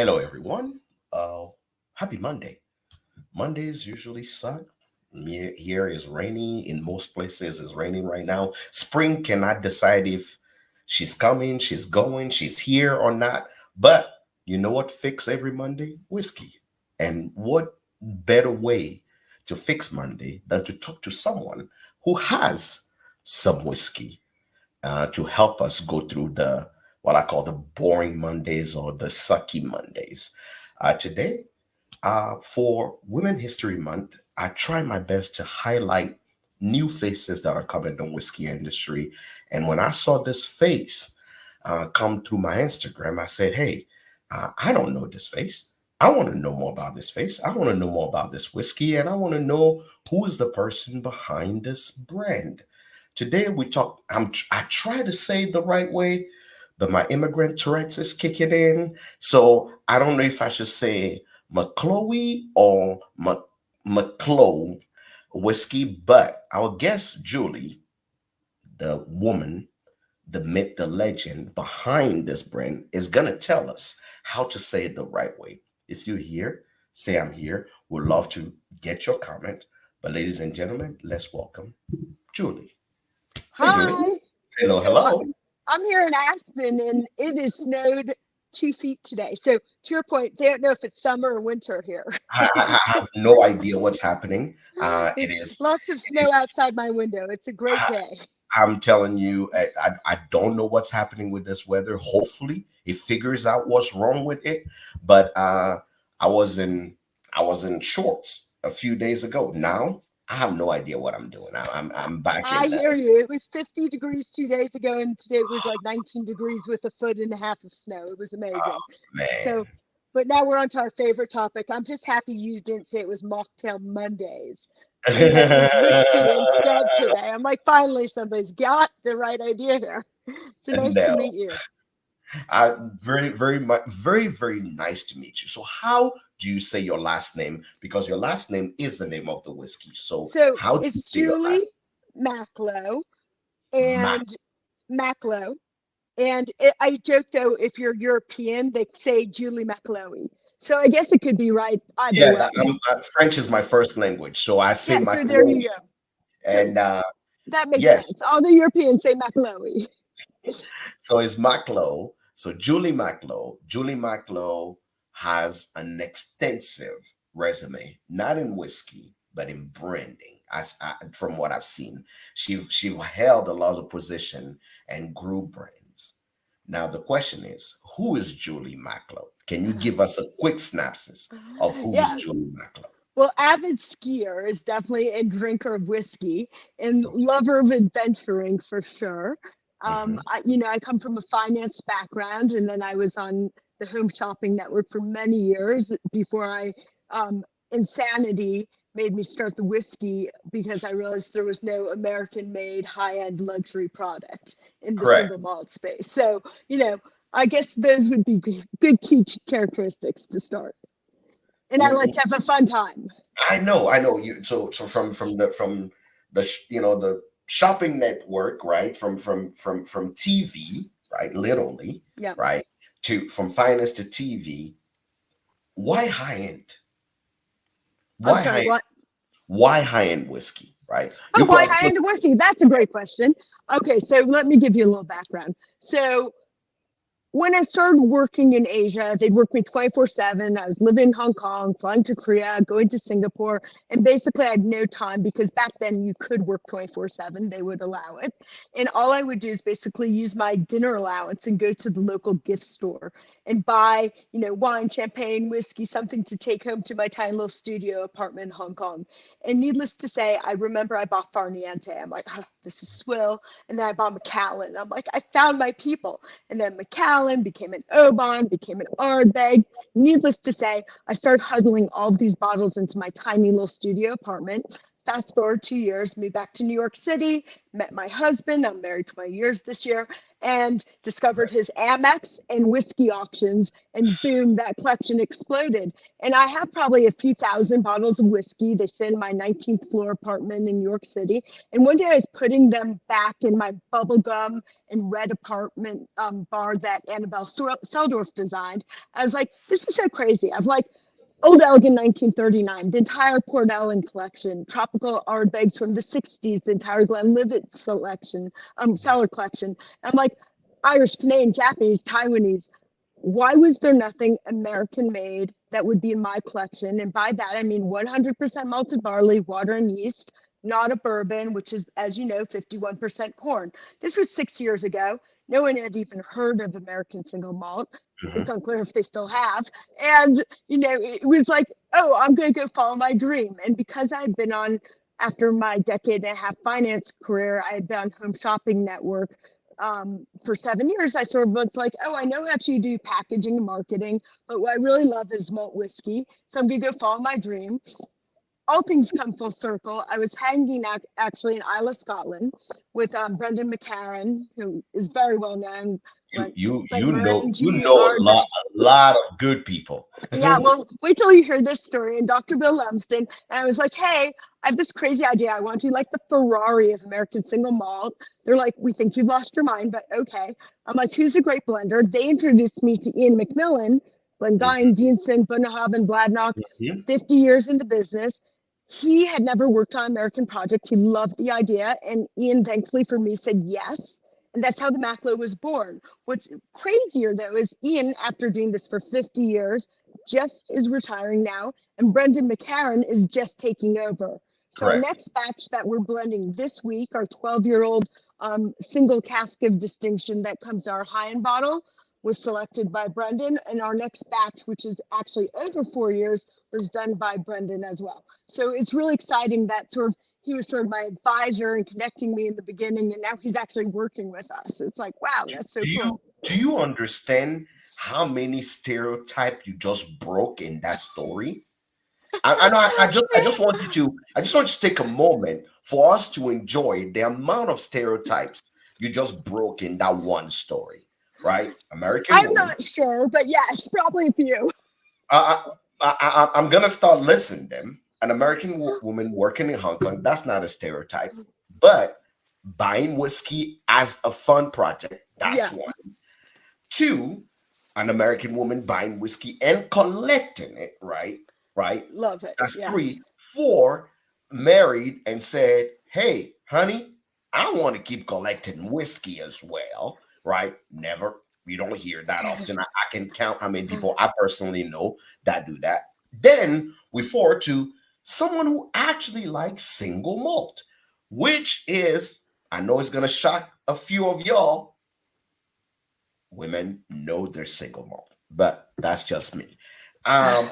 Hello, everyone. Uh, Happy Monday. Mondays usually suck. Here is rainy. In most places, it's raining right now. Spring cannot decide if she's coming, she's going, she's here or not. But you know what fix every Monday? Whiskey. And what better way to fix Monday than to talk to someone who has some whiskey to help us go through the what I call the boring Mondays or the sucky Mondays. Today, for Women History Month, I try my best to highlight new faces that are coming in the whiskey industry. And when I saw this face come through my Instagram, I said, hey, I don't know this face. I want to know more about this face. I want to know more about this whiskey, and I want to know who is the person behind this brand. Today we talk. I try to say it the right way, but my immigrant Tourette's is kicking in. So I don't know if I should say Macklowe or Macklowe Whiskey, but our guest Julie, the woman, the myth, the legend behind this brand, is gonna tell us how to say it the right way. If you're here, say I'm here. We'd love to get your comment. But ladies and gentlemen, let's welcome Julie. Hi, Julie. Hi. Hello, So hello. I'm here in Aspen and it is snowed 2 feet today. So to your point, they don't know if it's summer or winter here. I have no idea what's happening. It It's is, lots of it snow is. outside my window. It's a great day. I'm telling you, I don't know what's happening with this weather. Hopefully, it figures out what's wrong with it. But I was in I was in shorts a few days ago. Now I have no idea what I'm doing. I'm back I in the. hear you. It was 50 degrees 2 days ago, and today it was like 19 degrees with a foot and a half of snow. It was Oh amazing. So, man. but now we're on to our favorite topic. I'm just happy you didn't say it was Mocktail Mondays and that it was whiskey instead today. I'm like, finally, somebody's got the right idea here. So nice to No, meet you. very much, very nice to meet you. So, how do you say your last name? Because your last name is the name of the whiskey. So, So how do you it's say your Julie last Macklowe name? and Macklowe. And I joke though, if you're European, they say Julie Macklowe. So I guess it could be right either Yeah, way. French is my first language, so I say Yeah, so there macaroni. you go. So And that makes yes, sense. All the Europeans say Macklowe. so it's Macklowe. So Julie Macklowe. Julie Macklowe has an extensive resume, not in whiskey, but in branding. From what I've seen, she held a lot of position and grew brands. Now the question is, who is Julie Macklowe? Can you give us a quick synopsis of who is Yeah, Julie Macklowe? well, avid skier is definitely a drinker of whiskey and Okay. lover of adventuring for sure. Mhm. I come from a finance background, and then I was on the Home Shopping Network for many years before insanity made me start the whiskey because I realized there was no American-made high-end luxury product in the Correct. single malt space. So, I guess those would be good key characteristics to start. And I like to have a fun time. I know you. So from the shopping network, right? From TV, right? Literally, Yeah. right? To from finance to TV. Why high end? I'm Why sorry, high? what? Why high end whiskey? Right? Oh, You why could have high took. end whiskey? That's a great question. Okay, so let me give you a little background. So when I started working in Asia, they'd work me 24/7. I was living in Hong Kong, flying to Korea, going to Singapore, and basically I had no time because back then you could work 24/7. They would allow it. And all I would do is basically use my dinner allowance and go to the local gift store and buy, wine, champagne, whiskey, something to take home to my tiny little studio apartment in Hong Kong. And needless to say, I remember I bought Farniente. I'm like, oh, this is swill. And then I bought Macallan. I'm like, I found my people. And then Macallan became an Oban, became an Ardbeg. Needless to say, I started huddling all of these bottles into my tiny little studio apartment. fast forward 2 years, moved back to New York City, met my husband. I'm married 20 years this year, and discovered his Amex and whiskey auctions. And boom, that collection exploded. And I have probably a few thousand bottles of whiskey. They sit in my 19th floor apartment in New York City. And one day I was putting them back in my bubblegum and red apartment bar that Annabelle Seldorf designed. I was like, this is so crazy. I've like Old Elgin 1939, the entire Port Ellen collection, tropical Ardbegs from the 60s, the entire Glenlivet selection, cellar collection. I'm like, Irish, Canadian, Japanese, Taiwanese. Why was there nothing American made that would be in my collection? And by that, I mean 100% malted barley, water, and yeast, not a bourbon, which is, as you know, 51% corn. This was 6 years ago. No one had even heard of American single malt. Mhm. It's unclear if they still have. And, it was like, oh, I'm going to go follow my dream. And because I'd been on, after my decade and a half finance career, I had been on Home Shopping Network for 7 years. I sort of was like, oh, I know how to do packaging and marketing, but what I really love is malt whiskey. So I'm going to go follow my dream. All things come full circle. I was hanging out actually in Isla, Scotland, with Brendan McCarran, who is very well known. You Like you you know you Glenmorangie, know Ardbeg. a lot of good people. Yeah, well, wait till you hear this story. And Dr. Bill Lumsden, and I was like, hey, I have this crazy idea. I want to do like the Ferrari of American single malt. They're like, we think you've lost your mind, but okay. I'm like, who's a great blender? They introduced me to Ian McMillan, Glendyne, Deanson, Bunnahabhain, Bladnoch, Mhm. 50 years in the business. He had never worked on an American project. He loved the idea. And Ian, thankfully for me, said yes. And that's how the Macklowe was born. What's crazier, though, is Ian, after doing this for 50 years, just is retiring now. And Brendan McCarran is just taking over. So our Correct. next batch that we're blending this week, our 12-year-old single cask of distinction that comes our high-end bottle, was selected by Brendan. And our next batch, which is actually over 4 years, was done by Brendan as well. So it's really exciting that he was sort of my advisor and connecting me in the beginning, and now he's actually working with us. It's like, wow, Do, that's so do cool. you understand how many stereotypes you just broke in that story? I know. I just want you to take a moment for us to enjoy the amount of stereotypes you just broke in that one story, right? American I'm woman. not sure, but yes, probably a few. I, I'm gonna start listing them. An American woman working in Hong Kong. That's not a stereotype, but buying whiskey as a fun project. That's Yeah, one. Two, an American woman buying whiskey and collecting it. Right, right. love it. That's Yes. three. Four, married and said, "Hey, honey, I want to keep collecting whiskey as well." Right? Never. You don't hear that often. I can count how many people I personally know that do that. Then we forward to someone who actually likes single malt, which is, I know it's gonna shock a few of y'all. Women know they're single malt, but that's just me. Um,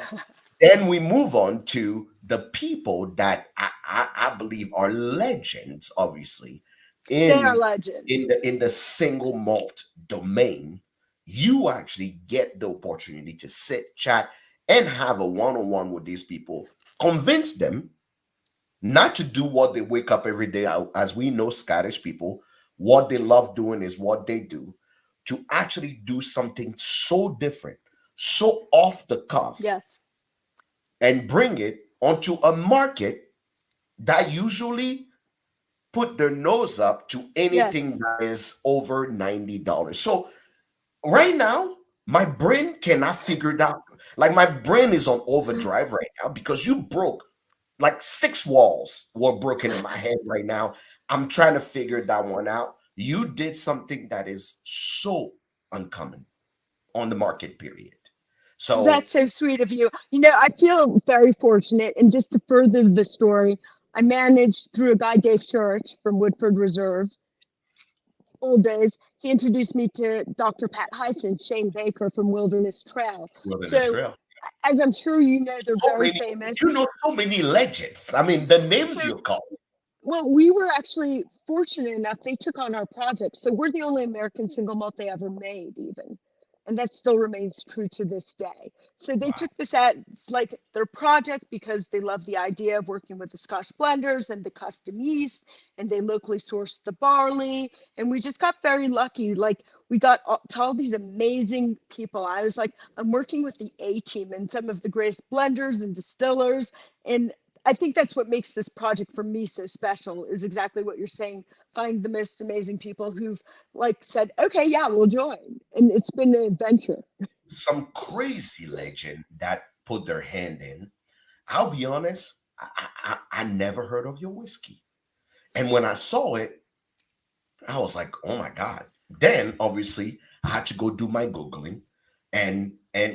then we move on to the people that I believe are legends, obviously, They are in legends. in the single malt domain. You actually get the opportunity to sit, chat, and have a one-on-one with these people, convince them not to do what they wake up every day. As we know, Scottish people, what they love doing is what they do, to actually do something so different, so off the cuff, Yes. and bring it onto a market that usually put their nose up to anything Yes. that is over $90. So right now, my brain cannot figure it out. Like my brain is on overdrive right now because you broke like six walls were broken in my head right now. I'm trying to figure that one out. You did something that is so uncommon on the market, period. So That's so sweet of you. I feel very fortunate. And just to further the story, I managed through a guy, Dave Church from Woodford Reserve, old days. He introduced me to Dr. Pat Hyson, Shane Baker from Wilderness Trail. Wilderness So, Trail. as I'm sure you know, they're So very many, famous. you know, so many legends. I mean, the names So, you call. well, we were actually fortunate enough, they took on our project. So, we're the only American single malt they ever made, even. And that still remains true to this day. So they Wow. took this as like their project because they love the idea of working with the Scotch blenders and the custom yeast, and they locally sourced the barley. And we just got very lucky. Like we got to all these amazing people. I was like, I'm working with the A team and some of the greatest blenders and distillers. And I think that's what makes this project for me so special is exactly what you're saying. Find the most amazing people who've like said, okay, yeah, we'll join. And it's been an adventure. Some crazy legend that put their hand in. I'll be honest, I never heard of your whiskey. And when I saw it, I was like, oh my God. Then obviously I had to go do my Googling and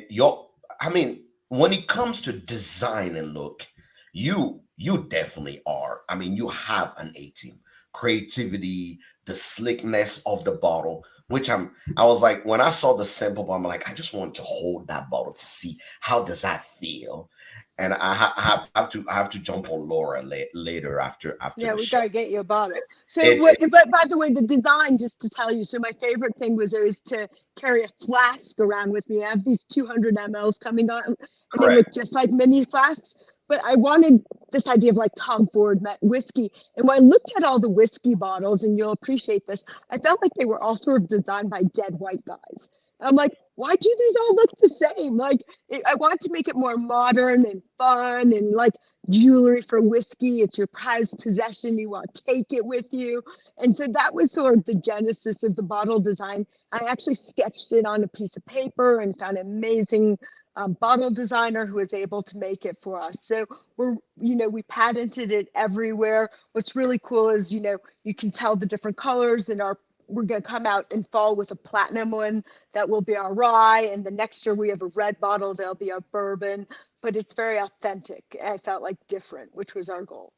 your I mean, when it comes to design and look, you definitely are. I mean, you have an A team. Creativity, the slickness of the bottle, which I was like, when I saw the sample bottle, I'm like, I just want to hold that bottle to see how does that feel. And I have to jump on Laura later after Yeah, the we show. gotta get you a bottle. So, It's what, but by the way, the design, just to tell you, so my favorite thing was always to carry a flask around with me. I have these 200 mLs coming on, and they correct. look just like mini flasks. But I wanted this idea of like Tom Ford met whiskey. And when I looked at all the whiskey bottles, and you'll appreciate this, I felt like they were all sort of designed by dead white guys. And I'm like, why do these all look the same? Like, I want to make it more modern and fun and like jewelry for whiskey. It's your prized possession. You want to take it with you. And so that was sort of the genesis of the bottle design. I actually sketched it on a piece of paper and found an amazing bottle designer who was able to make it for us. So we patented it everywhere. What's really cool is, you can tell the different colors in our we're going to come out in fall with a platinum one that will be our rye. And the next year we have a red bottle, there'll be a bourbon, but it's very authentic. I felt like different, which was our goal.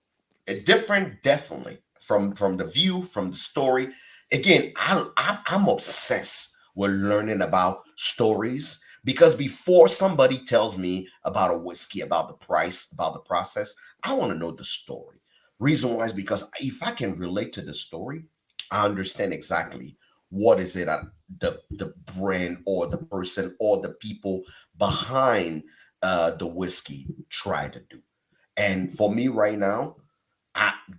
Different, definitely from the view, from the story. Again, I'm obsessed with learning about stories because before somebody tells me about a whiskey, about the price, about the process, I want to know the story. Reason why is because if I can relate to the story, I understand exactly what is it that the brand or the person or the people behind the whiskey try to do. And for me right now,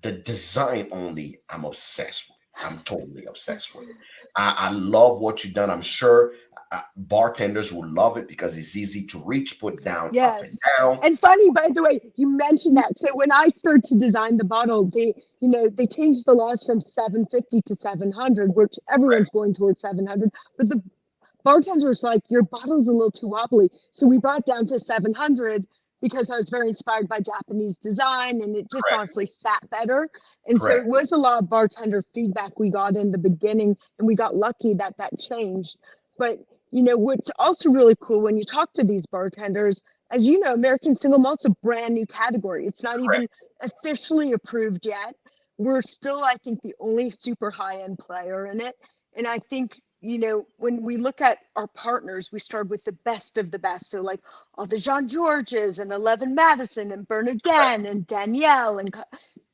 the design only, I'm obsessed with. I'm totally obsessed with it. I love what you've done. I'm sure bartenders will love it because it's easy to reach, put down, up and Yes. down. And funny, by the way, you mentioned that. So when I started to design the bottle, they changed the laws from 750 to 700, which Right, everyone's going towards 700. But the bartender's like, your bottle's a little too wobbly. So we brought it down to 700 because I was very inspired by Japanese design and it just correct, honestly sat better. And so it correct. was a lot of bartender feedback we got in the beginning and we got lucky that that changed. But what's also really cool when you talk to these bartenders, as you know, American single malt's a brand new category. It's not even Correct. officially approved yet. We're still, I think, the only super high end player in it. And I think, when we look at our partners, we start with the best of the best. So, like all the Jean Georges and 11 Madison and Bernardin and Danielle and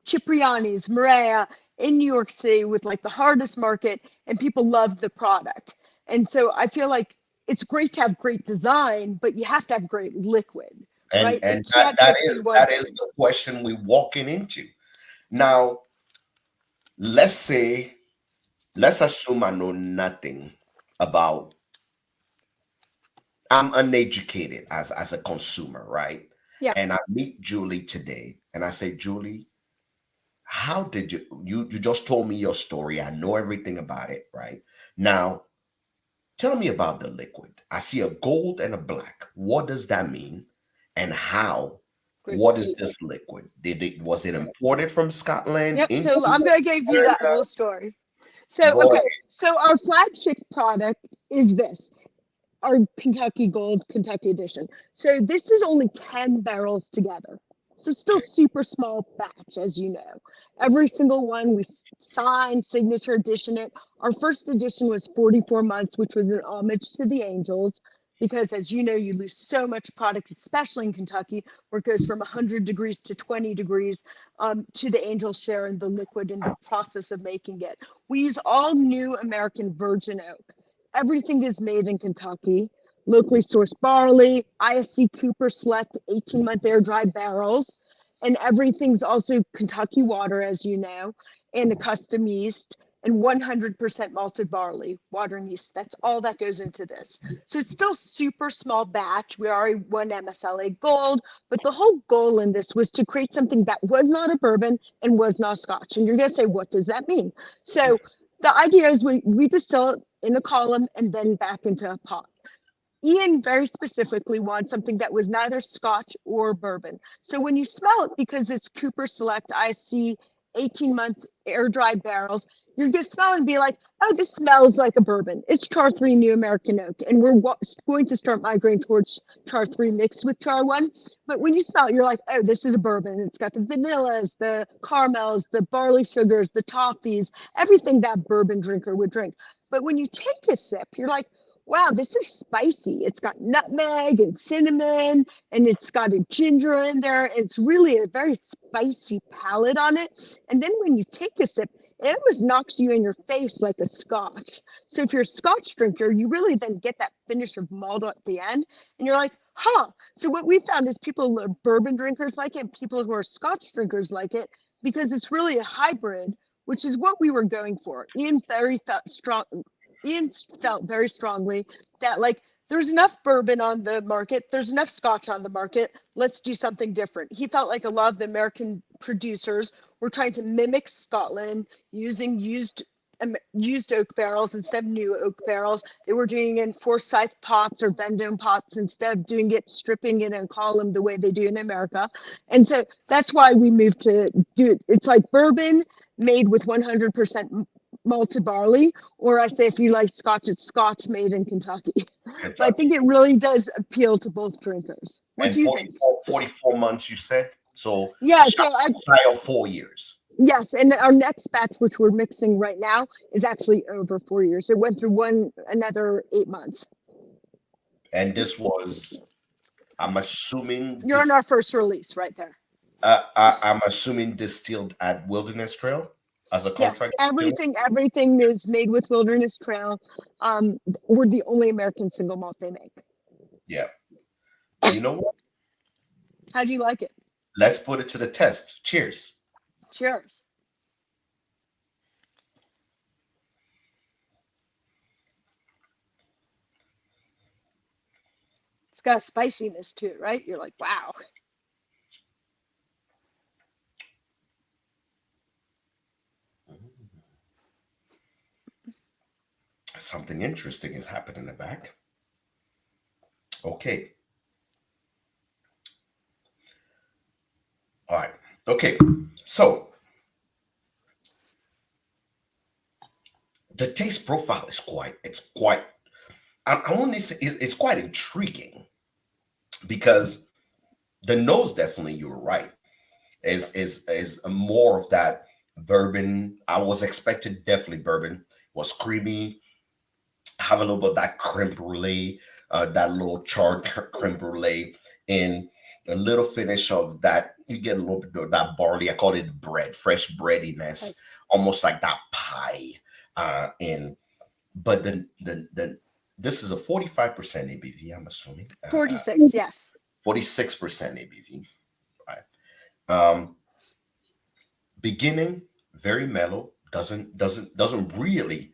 Cipriani's, Maria in New York City with like the hardest market, and people love the product. And so I feel like it's great to have great design, but you have to have great liquid, And right? It that can't just be one that is thing. the question we're walking into. Now, let's say, let's assume I know nothing about, I'm uneducated as a consumer, right? Yeah. And I meet Julie today and I say, Julie, how did you just told me your story. I know everything about it, right? Now, tell me about the liquid. I see a gold and a black. What does that mean? And how? Great What is question. this liquid? Was it Yep. imported from Scotland Yep. into So I'm going to give you that America? whole story. So, Go okay. ahead. So our flagship product is this, our Kentucky Gold Kentucky Edition. So this is only 10 barrels together. So still Okay. super small batch, as you know. Every single one we signed, signature edition it. Our first edition was 44 months, which was an homage to the Angels. Because as you know, you lose so much product, especially in Kentucky, where it goes from 100 degrees to 20 degrees to the Angels share in the liquid in the process of making it. We use all new American virgin oak. Everything is made in Kentucky, locally sourced barley, ISC Cooper Select 18-month air dry barrels, and everything's also Kentucky water, as you know, and a custom yeast and 100% malted barley, water and yeast. That's all that goes into this. So it's still super small batch. We already won MSLA gold, but the whole goal in this was to create something that was not a bourbon and was not Scotch. And you're going to say, what does that mean? So the idea is we distill it in a column and then back into a pot. Ian very specifically wants something that was neither Scotch or bourbon. So when you smell it, because it's Cooper Select IC 18-month air dried barrels, you're going to smell and be like, oh, this smells like a bourbon. It's Char 3 New American Oak. And we're going to start migrating towards Char 3 mixed with Char 1. But when you smell it, you're like, oh, this is a bourbon. It's got the vanillas, the caramels, the barley sugars, the toffees, everything that bourbon drinker would drink. But when you take a sip, you're like, wow, this is spicy. It's got nutmeg and cinnamon, and it's got a ginger in there. It's really a very spicy palate on it. And then when you take a sip, it almost knocks you in your face like a scotch. So if you're a scotch drinker, you really then get that finish of malt at the end, and you're like, huh. So what we found is people who are bourbon drinkers like it, and people who are scotch drinkers like it, because it's really a hybrid, which is what we were going for. Ian felt very strongly that like there's enough bourbon on the market, there's enough Scotch on the market. Let's do something different. He felt like a lot of the American producers were trying to mimic Scotland using used oak barrels instead of new oak barrels. They were doing it in Forsyth pots or Vendome pots instead of doing it, stripping it and column the way they do in America. And so that's why we moved to do it. It's like bourbon made with 100% malted barley, or I say if you like Scotch, it's Scotch made in Kentucky. But I think Kentucky. it really does appeal to both drinkers. What And do you think? 44 months, you said? So Yeah, shy, so I shy of 4 years. yes, and our next batch, which we're mixing right now, is actually over 4 years. It went through another 8 months. And this was, I'm assuming You're on this, our first release right there. I'm assuming distilled at Wilderness Trail as a Yes, contract distiller. everything is made with Wilderness Trail. We're the only American single malt they make. Yeah. You know what? How do you like it? Let's put it to the test. Cheers. Cheers. It's got a spiciness to it, right? You're like, wow. Something interesting is happening in the back. Okay. All right. Okay. So the taste profile is I want to say it's quite intriguing because the nose definitely, you're right, is a more of that bourbon. I was expecting definitely bourbon. Was creamy, have a little bit of that creme brulee, that little charred creme brulee, and a little finish of that. You get a little bit of that barley. I call it bread, fresh breadiness, Like almost like that pie. And but the this is a 45% ABV. I'm assuming 46, yes. 46% ABV. Right. Um, Beginning very mellow. Doesn't really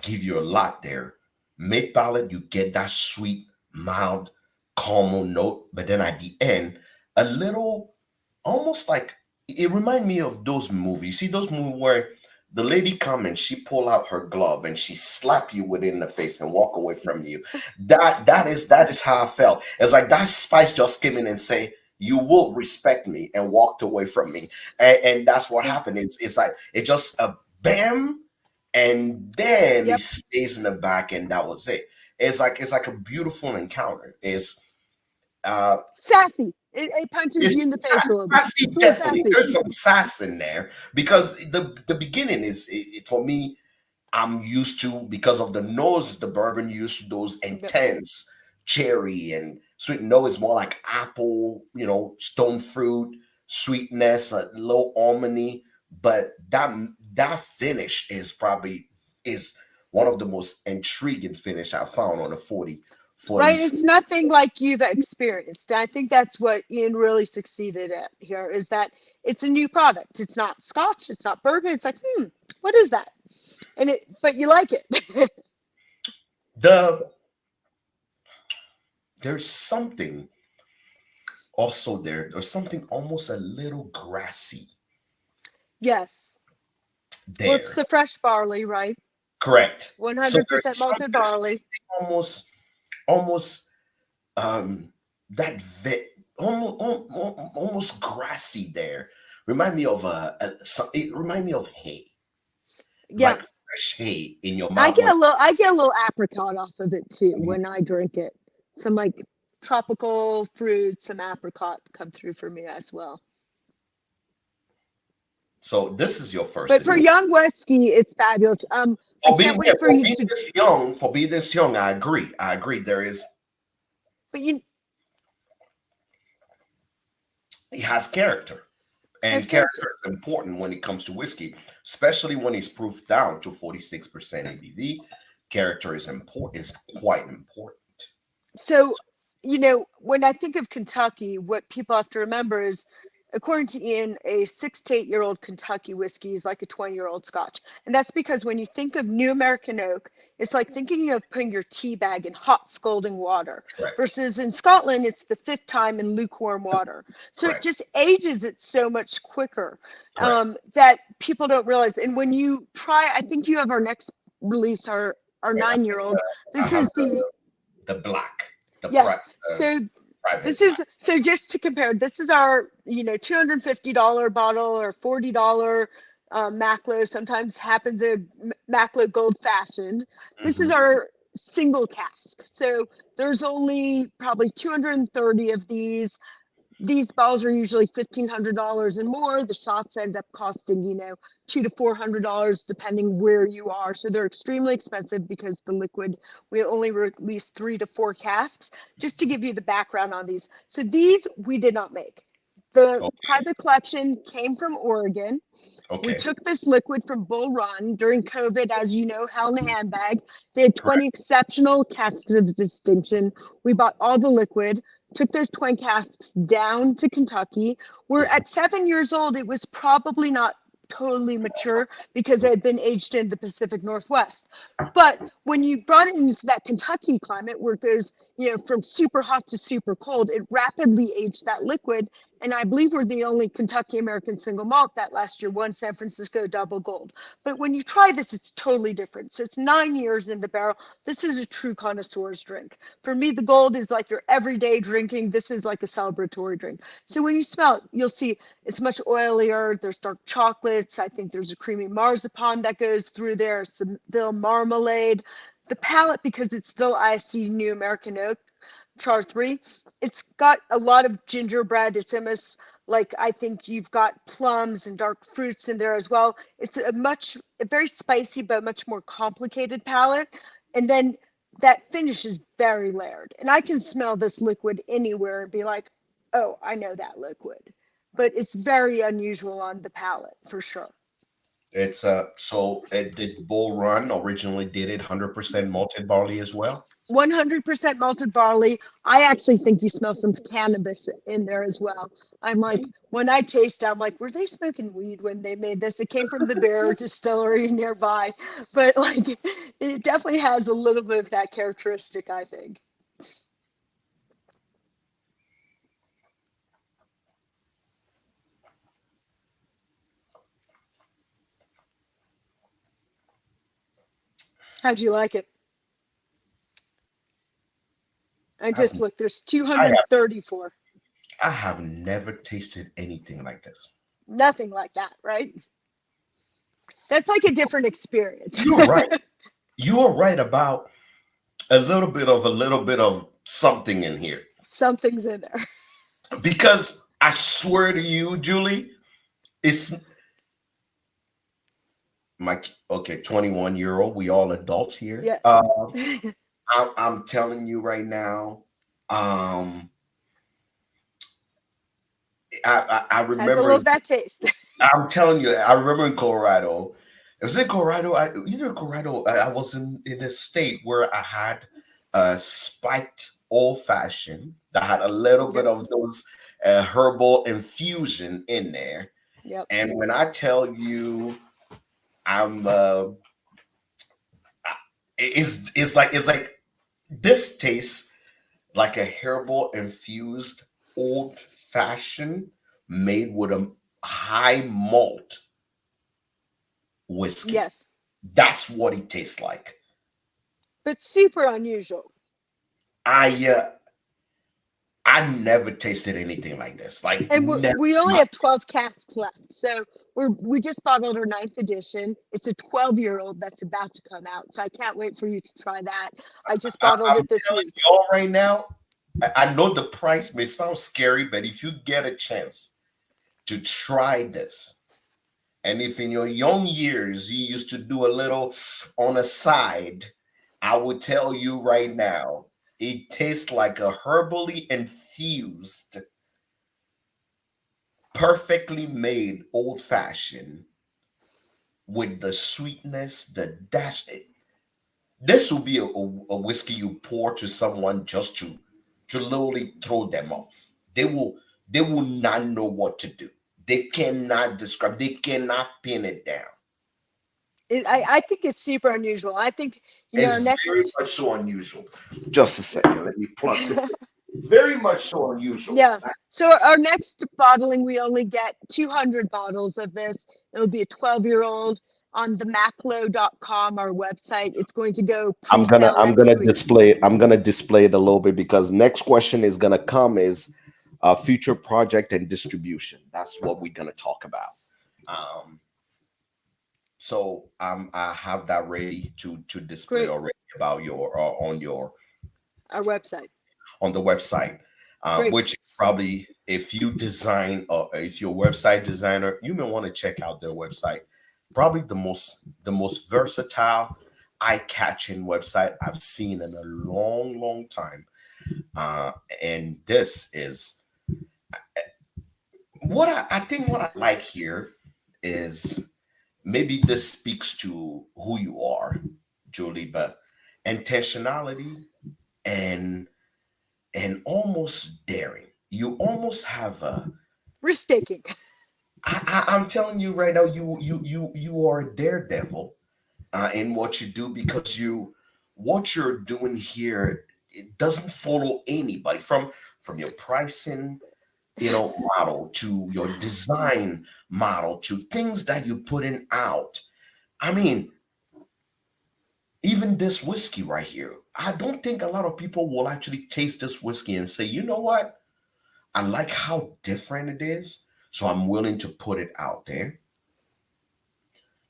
give you a lot there. Mid palate, you get that sweet, mild, caramel note, but then at the end, a little, almost like it remind me of those movies. See those movies where the lady come and she pull out her glove and she slap you within the face and walk away from you. That is how I felt. It's like that spice just came in and say, "You will respect me," and walked away from me. And that's what happened. It's like it just a bam, and then it Yep. stays in the back, and that was it. It's like a beautiful encounter. Uh Sassy. It punches it's you in the face a little bit. sassy, It's a little definitely. sassy. There's some sass in there because the beginning is for me. I'm used to, because of the nose, the bourbon used to those Yep. intense cherry and sweet. No, it's more like apple, stone fruit, sweetness, a little almondy. But that finish is probably is one of the most intriguing finish I found on a 40. Right? It's nothing like you've experienced. I think that's what Ian really succeeded at here is that it's a new product. It's not scotch, it's not bourbon. It's like, what is that? And but you like it. The there's something also there. There's something almost a little grassy Yes. Well, it's there. the fresh barley, right? Correct. So 100% malted there's barley. something almost um that almost grassy there. Remind me of it remind me of hay, Yeah. like fresh hay in your I mouth. get a little I get a little apricot off of it too Mhm. when I drink it. Some like tropical fruits, some apricot come through for me as well. So this is your first But for admit. young whiskey, it's fabulous. I For can't being yeah, wait for you to. for being this young, I agree. I agree. There is But you he has character. has And character. character is important when it comes to whiskey, especially when it's proofed down to 46% ABV. Character is quite important. So, when I think of Kentucky, what people have to remember is, according to Ian, a 6 to 8 year old Kentucky whiskey is like a 20-year-old Scotch. And that's because when you think of new American oak, it's like thinking of putting your tea bag in hot scalding water. Correct. Versus in Scotland, it's the fifth time in lukewarm water. So it Correct. just ages it so much quicker Correct. that people don't realize. And when you try, I think you have our next release, our Right. 9-year-old. I This have is the the black, Yes. So private this is black. so just to compare, this is our $250 bottle or $40 Macklowe. Sometimes happens a Macklowe Gold Fashioned. This is Mhm. our single cask. So there's only probably 230 of these. These bottles are usually $1,500 and more. The shots end up costing, $200 to $400 depending where you are. So they're extremely expensive because the liquid, we only release 3 to 4 casks. Just to give you the background on these. So these we did not make. The Okay. private collection came from Oregon. We Okay. took this liquid from Bull Run during COVID, as you know, hell in a handbag. They had Correct. 20 exceptional casks of distinction. We bought all the liquid, took those 20 casks down to Kentucky. We're Mhm. at 7 years old. It was probably not totally mature because it had been aged in the Pacific Northwest. But when you brought it into that Kentucky climate where it goes, from super hot to super cold, it rapidly aged that liquid. And I believe we're the only Kentucky American single malt that last year won San Francisco double gold. But when you try this, it's totally different. So it's 9 years in the barrel. This is a true connoisseur's drink. For me, the gold is like your everyday drinking. This is like a celebratory drink. So when you smell it, you'll see it's much oilier. There's dark chocolates. I think there's a creamy marzipan that goes through there, some little marmalade. The palate, because it's still ISC New American Oak, Char 3, it's got a lot of gingerbread. It's almost like I think you've got plums and dark fruits in there as well. It's a very spicy but much more complicated palate. And then that finish is very layered. And I can smell this liquid anywhere and be like, oh, I know that liquid. But it's very unusual on the palate for sure. It's so it did Bull Run originally did it 100% malted barley as well. 100% malted barley. I actually think you smell some cannabis in there as well. I'm like, when I taste it, I'm like, were they smoking weed when they made this? It came from the Bear Distillery nearby, but like, it definitely has a little bit of that characteristic, I think. How'd you like it? I I've just looked, there's I have 234. I have never tasted anything like this. Nothing like that, right? That's like a different experience. You're right. You are right about a little bit of something in here. Something's in there. Because I swear to you, Julie, it's my okay, 21-year-old. We all adults here. Yeah. I'm telling you right now. Um, I Has a remember. little of that taste. I'm telling you, I remember in Colorado. It was in Colorado. Either Colorado. I was in a state where I had a spiked old fashioned that had a little bit Yep. of those herbal infusion in there. Yep. And when I tell you, I'm it's like this tastes like a herbal infused old fashioned made with a high malt whiskey. Yes. That's what it tastes like. But super unusual. I uh, I never tasted anything like this. Like And never. we only have 12 casks left. So we just bottled our ninth edition. It's a 12-year-old that's about to come out. So I can't wait for you to try that. I just bottled I'm it this telling week. y'all right now. I know the price may sound scary, but if you get a chance to try this, and if in your young years you used to do a little on the side, I would tell you right now, it tastes like a herbally infused, perfectly made old fashioned with the sweetness, the dash. This will be a whiskey you pour to someone just to literally throw them off. They will not know what to do. They cannot describe. They cannot pin it down. I think it's super unusual. I think, our It's very next, much so unusual. Just a second, let me plug this. Very much so unusual. yeah. So our next bottling, we only get 200 bottles of this. It'll be a 12-year-old on the Macklowe.com, our website. It's going to go I'm gonna pre-sale I'm next gonna week. display I'm gonna display it a little bit because next question is gonna come is future project and distribution. That's what we're gonna talk about. Um, so I have that ready to display Great. already about your Our website. on the website, Great. which probably if you design or if you're a website designer, you may want to check out their website. Probably the most versatile, eye-catching website I've seen in a long, long time. Uh, and this is I think what I like here is maybe this speaks to who you are, Julie, but intentionality and almost daring. You almost have a. Risk taking. I'm telling you right now, you are a daredevil in what you do because what you're doing here, it doesn't follow anybody from your pricing, model to your design model to things that you're putting out. I mean, even this whiskey right here, I don't think a lot of people will actually taste this whiskey and say, you know what? I like how different it is, so I'm willing to put it out there.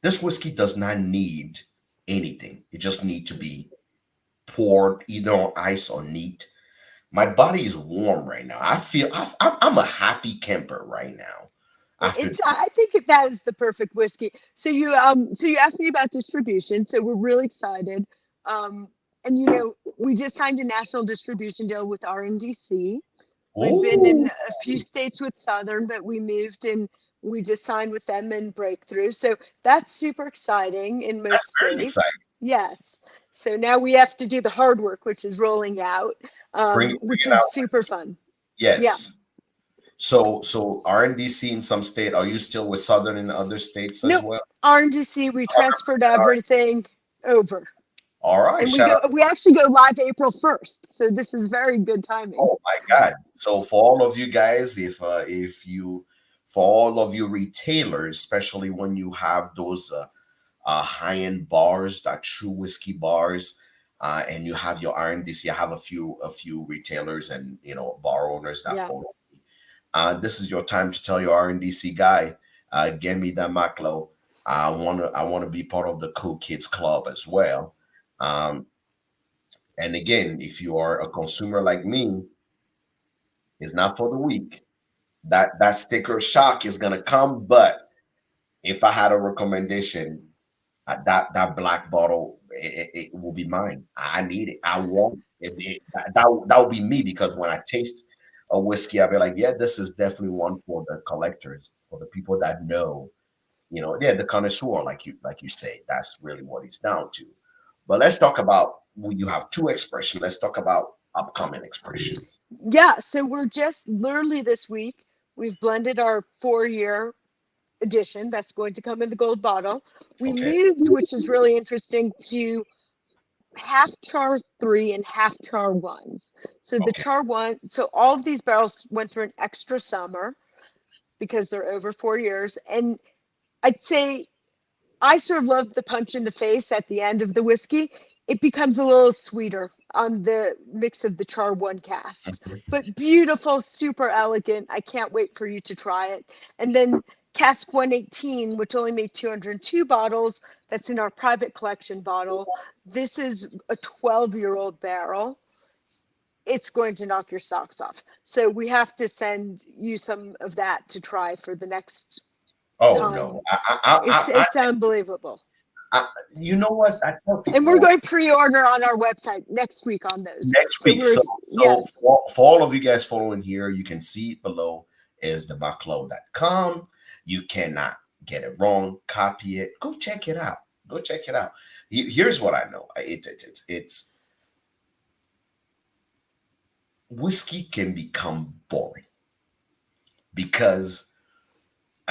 This whiskey does not need anything. It just needs to be poured either on ice or neat. My body is warm right now. I'm a happy camper right now. After I think that is the perfect whiskey. So you asked me about distribution. So we're really excited. Um, and we just signed a national distribution deal with RNDC. We've been in oh, a few states with Southern, but we moved and we just signed with them in Breakthrough. So that's super exciting in that's most very states. exciting. Yes. So now we have to do the hard work, which is rolling out, Bring which it is out super with me. fun. Yeah. Yes. So RNDC in some state. Are you still with Southern in other states as Nope. well? RNDC, we transferred everything over. All right. And Shout out. we actually go live April 1st. So this is very good timing. Oh my God. So for all of you guys, for all of you retailers, especially when you have those high-end bars, that true whiskey bars, and you have your RNDC, I have a few retailers and bar owners that Yeah. follow me. This is your time to tell your RNDC guy, get me that Macklowe. I wanna be part of the cool kids club as well. Um, and again, if you are a consumer like me, it's not for the weak. That sticker shock is gonna come, but if I had a recommendation, that black bottle, it will be mine. I need it. I want it. That would be me because when I taste a whiskey, I'll be like, yeah, this is definitely one for the collectors, for the people that know. Yeah, the connoisseur, like you say, that's really what it's down to. But let's talk about, well, you have two expressions. Let's talk about upcoming expressions. Yeah, so we're just literally this week, we've blended our 4 year edition that's going to come in the gold bottle. We Okay. moved, which is really interesting, to half char three and half char ones. So the Okay. char one, so all of these barrels went through an extra summer because they're over 4 years. And I'd say I sort of love the punch in the face at the end of the whiskey. It becomes a little sweeter on the mix of the char one casks, Mhm. but beautiful, super elegant. I can't wait for you to try it. And then cask 118, which only made 202 bottles, that's in our private collection bottle. This is a 12-year-old barrel. It's going to knock your socks off. So we have to send you some of that to try for the next Oh time. no, It's unbelievable. I, you know what? I tell And we're people going pre-order on our website next week on those. next So week. we're So yes. for all of you guys following here, you can see it below is the Macklowe.com. You cannot get it wrong. Copy it. Go check it out. Go check it out. Here's what I know. It's whiskey can become boring because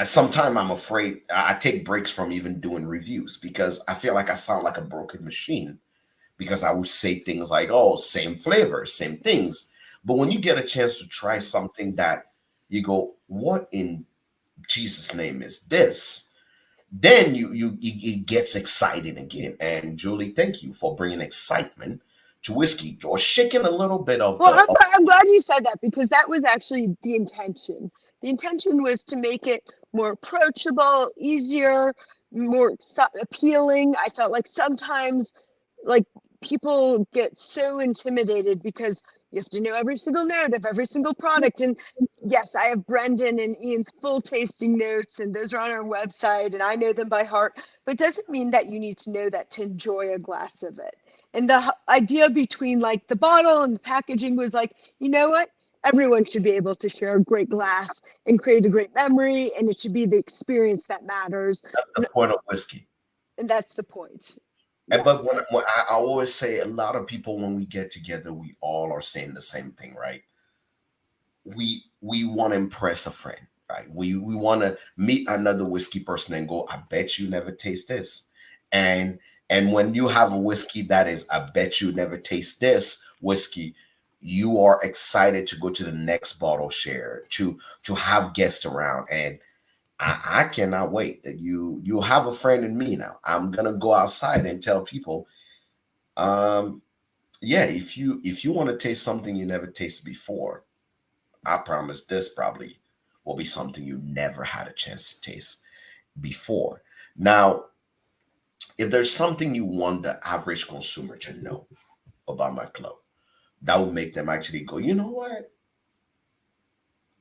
sometimes I'm afraid I take breaks from even doing reviews because I feel like I sound like a broken machine because I would say things like, "Oh, same flavor, same things." But when you get a chance to try something that you go, "What in Jesus' name is this?" Then it gets exciting again. And Julie, thank you for bringing excitement to whiskey or shaking a little bit of Well, the. I'm glad you said that because that was actually the intention. The intention was to make it more approachable, easier, more appealing. I felt like sometimes, like people get so intimidated because you have to know every single note of every single product. And yes, I have Brendan and Ian's full tasting notes, and those are on our website, and I know them by heart. But it doesn't mean that you need to know that to enjoy a glass of it. And the idea between like the bottle and the packaging was like, you know what? Everyone should be able to share a great glass and create a great memory, and it should be the experience that matters. That's the point of whiskey. And that's the point. But Yes. when I always say, a lot of people when we get together, we all are saying the same thing, right? We want to impress a friend, right? We want to meet another whiskey person and go, I bet you never taste this. And and when you have a whiskey that is, I bet you never taste this whiskey, you are excited to go to the next bottle share, to have guests around. And I cannot wait that you have a friend in me now. I'm gonna go outside and tell people, um, yeah, if you want to taste something you never tasted before, I promise this probably will be something you never had a chance to taste before. Now, if there's something you want the average consumer to know about my club, that would make them actually go, you know what?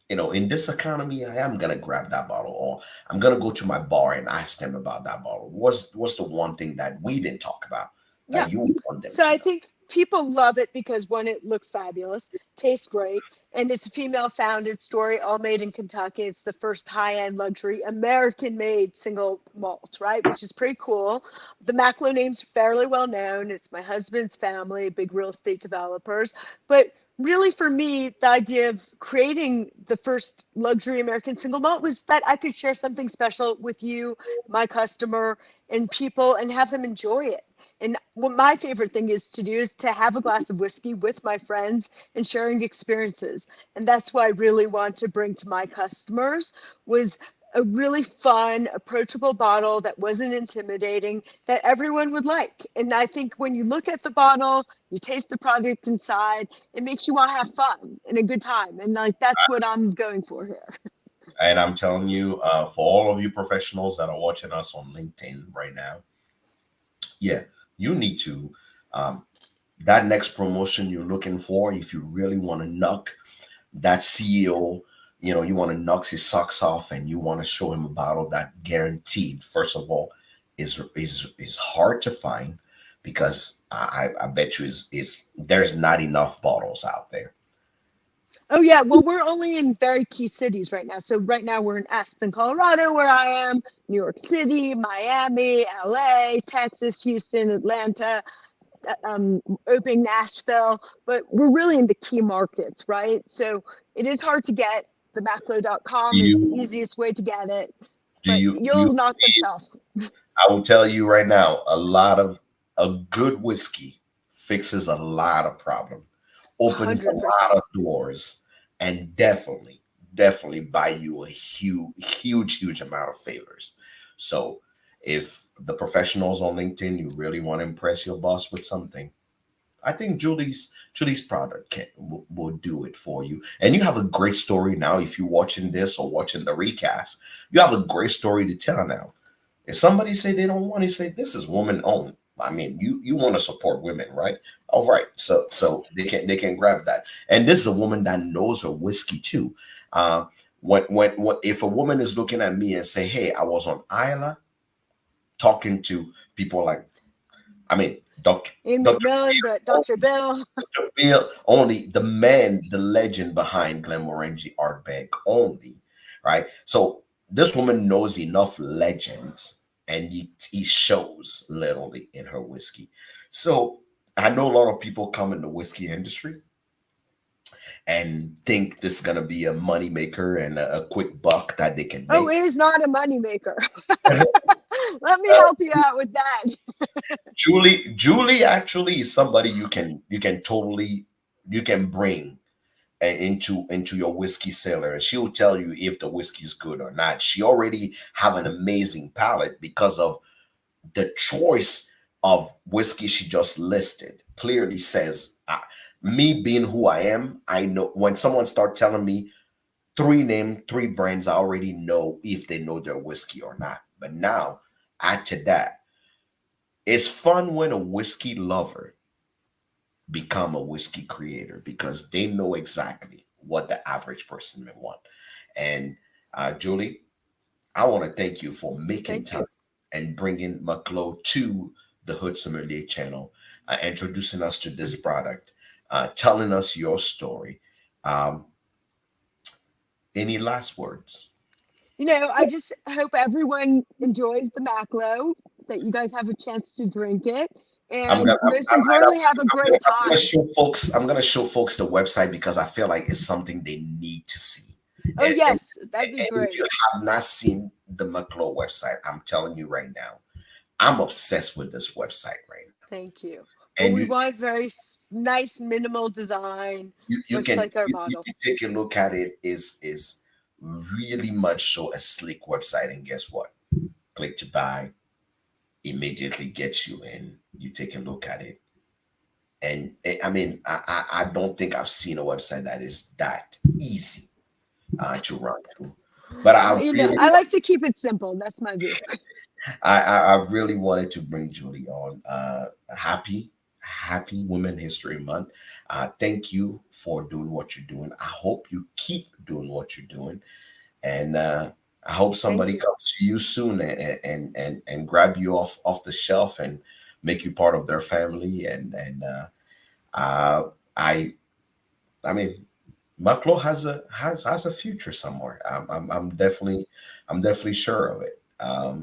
In this economy, I am gonna grab that bottle, or I'm gonna go to my bar and ask them about that bottle. What's the one thing that we didn't talk about Yeah. that you want them So to I know? think people love it because one, it looks fabulous, tastes great, and it's a female founded story, all made in Kentucky. It's the first high end luxury American made single malt, right? Which is pretty cool. The Macklowe name's fairly well known. It's my husband's family, big real estate developers. But really, for me, the idea of creating the first luxury American single malt was that I could share something special with you, my customer, and people, and have them enjoy it. And what my favorite thing is to do is to have a glass of whiskey with my friends and sharing experiences. And that's what I really want to bring to my customers was a really fun, approachable bottle that wasn't intimidating, that everyone would like. And I think when you look at the bottle, you taste the product inside, it makes you want to have fun and a good time. And like that's what I'm going for here. And I'm telling you, for all of you professionals that are watching us on LinkedIn right now, yeah, you need to, um, that next promotion you're looking for, if you really want to knock that CEO, you want to knock his socks off and you want to show him a bottle that guaranteed, first of all, is hard to find because I bet you is there's not enough bottles out there. Oh yeah, well we're only in very key cities right now. So right now we're in Aspen, Colorado, where I am, New York City, Miami, LA, Texas, Houston, Atlanta, opening Nashville, but we're really in the key markets, right? So it is hard to get. The Macklowe.com Do is the you easiest way to get it, do but you you'll knock some believe? shelves. I will tell you right now, a good whiskey fixes a lot of problem, opens a lot 100%. of doors, and definitely buy you a huge amount of favors. So if the professionals on LinkedIn, you really want to impress your boss with something, I think Julie's product will do it for you. And you have a great story now. If you're watching this or watching the recast, you have a great story to tell now. If somebody say they don't want to, say this is woman owned. I mean, you want to support women, right? All right, so they can grab that. And this is a woman that knows her whiskey too. When if a woman is looking at me and say, "Hey, I was on Isla talking to people like, I mean, Ian Doctor McMillan, but Dr. Bill. Bill, only the man, the legend behind Glenmorangie Ardbeg only, right? So this woman knows enough legends, and he shows literally in her whiskey. So I know a lot of people come in the whiskey industry and think this is gonna be a money maker and a quick buck that they can Oh, it make. is not a moneymaker. Let me help you out with that. Julie actually is somebody you can bring into your whiskey cellar, and she'll tell you if the whiskey is good or not. She already have an amazing palate because of the choice of whiskey she just listed. Clearly says, me being who I am, I know when someone start telling me three brands, I already know if they know their whiskey or not. But now add to that, it's fun when a whiskey lover become a whiskey creator because they know exactly what the average person may want. And Julie, I want to thank you for making Thank time you. and bringing Macklowe to the Hood Sommelier channel, introducing us to this product, telling us your story. Um, any last words? I just hope everyone enjoys the Macklowe, that you guys have a chance to drink it, I'm and gonna, most importantly, have a great I'm gonna time. show folks. I'm gonna show folks the website because I feel like it's something they need to see. Oh, And yes, that'd be if great. you have not seen the Macklowe website, I'm telling you right now, I'm obsessed with this website right now. Thank you. Well, And we want very nice, minimal design, much like our you model. can take a look at it. Is really much so a sleek website. And guess what? Click to buy immediately gets you in. You take a look at it, and I mean, I don't think I've seen a website that is that easy to run through. But I really I like to keep it simple. That's my view. I really wanted to bring Julie on. Happy Women History Month. Thank you for doing what you're doing. I hope you keep doing what you're doing, and I hope Thank somebody you. comes to you soon and grab you off the shelf and make you part of their family. Uh, I I mean, Macklowe has a future somewhere. I'm definitely sure of it.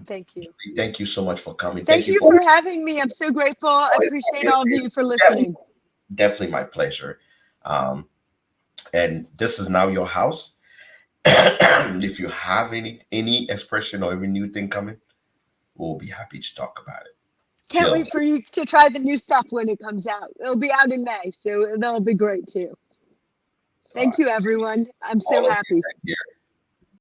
Thank you. Thank you so much for coming. Thank Thank you you for for having me. I'm so grateful. I appreciate all of you it's for listening. definitely my pleasure. Um, and this is now your house. If you have any expression or any new thing coming, we'll be happy to talk about it. Can't Till wait for you to try the new stuff when it comes out. It'll be out in May, so that'll be great too. all Thank right, you, everyone. I'm so all of you happy. right here.